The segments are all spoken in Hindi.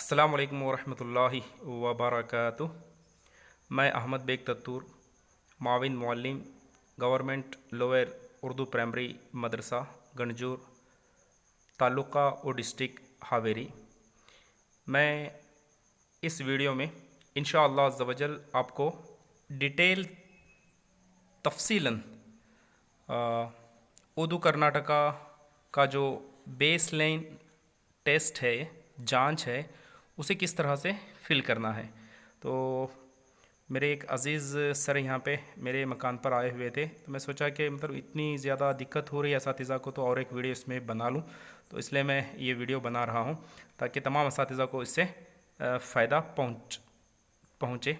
अस्सलाम वालेकुम वरहमतुल्लाहि वबरकातुह। मैं अहमद बेग तत्तूर, माविन मुअल्लिम, गवर्नमेंट लोअर उर्दू प्राइमरी मदरसा गंजूर, तालुका और डिस्ट्रिक्ट हावेरी। मैं इस वीडियो में इंशाअल्लाह अज़्ज़ वजल आपको डिटेल तफसीलन उर्दू कर्नाटका का जो बेस लाइन टेस्ट है, जांच है, उसे किस तरह से फिल करना है। तो मेरे एक अज़ीज़ सर यहाँ पे मेरे मकान पर आए हुए थे, तो मैं सोचा कि मतलब इतनी ज़्यादा दिक्कत हो रही है असातिज़ा को, तो और एक वीडियो इसमें बना लूँ। तो इसलिए मैं ये वीडियो बना रहा हूँ ताकि तमाम असातिज़ा को इससे फ़ायदा पहुँचे।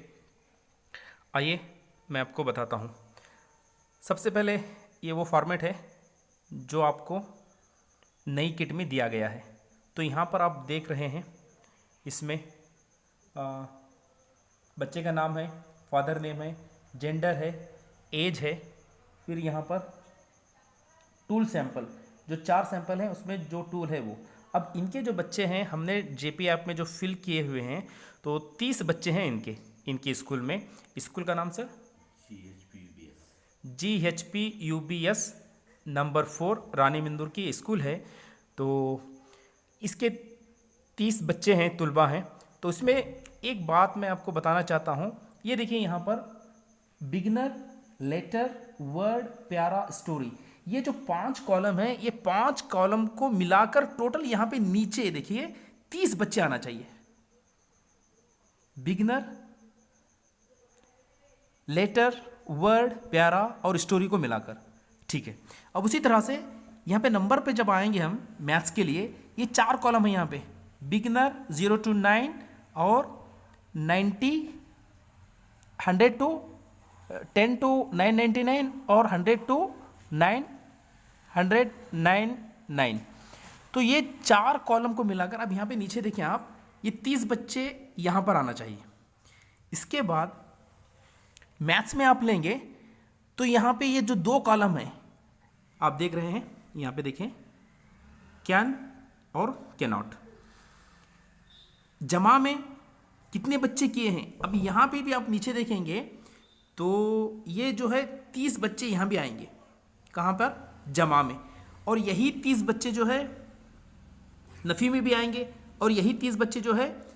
आइए मैं आपको बताता हूँ। सबसे पहले ये वो फॉर्मेट है जो आपको नई किट में दिया गया है। तो यहाँ पर आप देख रहे हैं, इसमें बच्चे का नाम है, फादर नेम है, जेंडर है, एज है, फिर यहाँ पर टूल सैंपल, जो 4 सैंपल हैं उसमें जो टूल है वो। अब इनके जो बच्चे हैं हमने जेपी ऐप में जो फिल किए हुए हैं, तो 30 बच्चे हैं इनके स्कूल में। स्कूल का नाम सर GHP UBS नंबर 4 रानी मिंदूर की स्कूल है। तो इसके 30 बच्चे हैं, तुलबा हैं। तो इसमें एक बात मैं आपको बताना चाहता हूँ। ये देखिए यहाँ पर बिगनर, लेटर, वर्ड, प्यारा, स्टोरी, ये जो 5 कॉलम है, ये 5 कॉलम को मिलाकर टोटल यहाँ पे नीचे देखिए 30 बच्चे आना चाहिए। बिगनर, लेटर, वर्ड, प्यारा और स्टोरी को मिलाकर, ठीक है। अब उसी तरह से यहाँ पे नंबर पे जब आएंगे हम मैथ्स के लिए, ये 4 कॉलम है यहाँ पे, बिगनर 0 to 9 और 90, 100 to 10 to 999 और 100 to 999। तो ये 4 कॉलम को मिलाकर अब यहाँ पे नीचे देखें आप, ये 30 बच्चे यहाँ पर आना चाहिए। इसके बाद मैथ्स में आप लेंगे तो यहाँ पे ये जो 2 कॉलम है आप देख रहे हैं, यहाँ पे देखें कैन और कैनॉट, जमा में कितने बच्चे किए हैं। अब यहाँ पे भी आप नीचे देखेंगे तो ये जो है 30 बच्चे यहाँ भी आएंगे, कहाँ पर, जमा में। और यही 30 बच्चे जो है नफ़ी में भी आएंगे, और यही 30 बच्चे जो है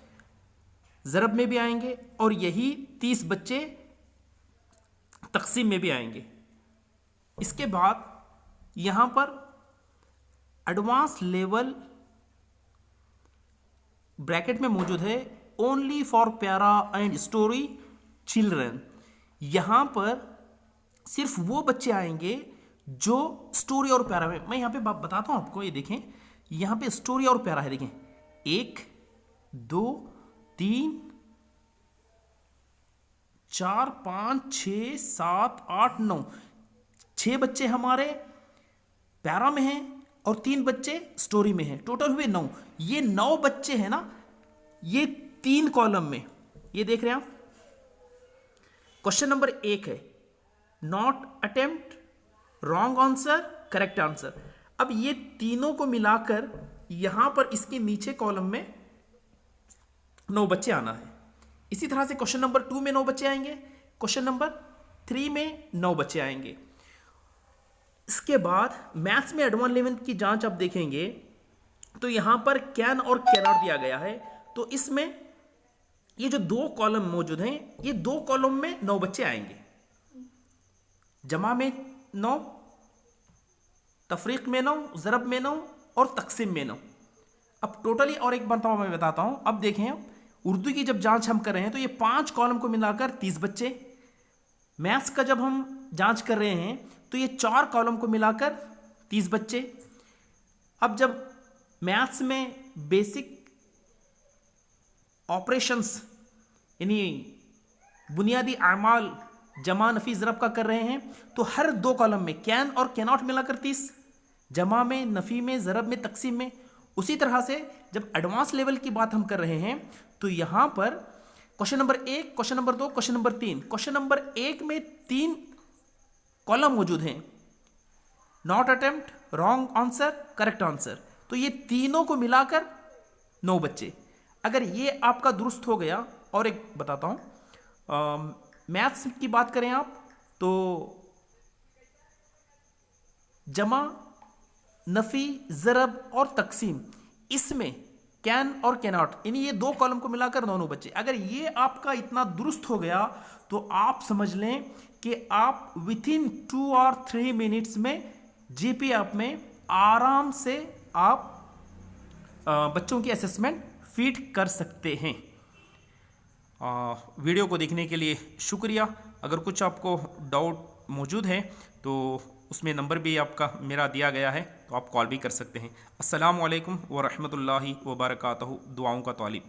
ज़रब में भी आएंगे, और यही 30 बच्चे तक़सीम में भी आएंगे। इसके बाद यहाँ पर एडवांस लेवल ब्रैकेट में मौजूद है, ओनली फॉर प्यारा एंड स्टोरी चिल्ड्रन। यहाँ पर सिर्फ वो बच्चे आएंगे जो स्टोरी और प्यारा में, मैं यहाँ पे बताता हूँ आपको। ये देखें यहाँ पे स्टोरी और प्यारा है, देखें 1 2 3 4 5 6 7 8 9, 6 बच्चे हमारे प्यारा में हैं और 3 बच्चे स्टोरी में हैं, टोटल हुए 9। ये 9 बच्चे हैं ना, ये 3 कॉलम में, ये देख रहे हैं आप। क्वेश्चन नंबर 1 है not attempt, wrong answer, correct answer. अब ये तीनों को मिलाकर यहां पर इसके नीचे कॉलम में 9 बच्चे आना है। इसी तरह से क्वेश्चन नंबर 2 में 9 बच्चे आएंगे, क्वेश्चन नंबर 3 में 9 बच्चे आएंगे। इसके बाद मैथ्स में एडवांस लेवल की जांच आप देखेंगे तो यहां पर कैन और कैनॉट दिया गया है। तो इसमें ये जो 2 कॉलम मौजूद हैं, ये 2 कॉलम में 9 बच्चे आएंगे, जमा में 9, तफरीक में 9, ज़रब में 9 और तक़सीम में 9। अब टोटली और एक बार मैं बताता हूं। अब देखें उर्दू की जब जांच हम कर रहे हैं तो ये 5 कॉलम को मिलाकर 30 बच्चे, मैथ्स का जब हम जांच कर रहे हैं तो ये 4 कॉलम को मिलाकर 30 बच्चे। अब जब मैथ्स में बेसिक ऑपरेशंस यानी बुनियादी आमाल जमा, नफी, ज़रब का कर रहे हैं तो हर 2 कॉलम में कैन और कैनॉट मिलाकर 30, जमा में, नफी में, ज़रब में, तक़सीम में। उसी तरह से जब एडवांस लेवल की बात हम कर रहे हैं तो यहां पर question number 1, question number 2, question number 3, question number 1 में 3 कॉलम मौजूद हैं, not attempt, wrong answer, correct answer. तो ये तीनों को मिलाकर 9 बच्चे। अगर ये आपका दुरुस्त हो गया, और एक बताता हूँ, मैथ्स की बात करें आप तो जमा, नफी, ज़रब और तकसीम, इसमें कैन और कैनॉट, यानी ये दो कॉलम को मिलाकर दोनों बच्चे, अगर ये आपका इतना दुरुस्त हो गया तो आप समझ लें कि आप विथ इन 2 और 3 मिनट्स में जीपी ऐप में आराम से आप बच्चों की असेसमेंट फीड कर सकते हैं। वीडियो को देखने के लिए शुक्रिया। अगर कुछ आपको डाउट मौजूद है तो उसमें नंबर भी आपका मेरा दिया गया है, तो आप कॉल भी कर सकते हैं। अस्सलामु अलैकुम व रहमतुल्लाहि व बरकातहू। दुआओं का तालिब।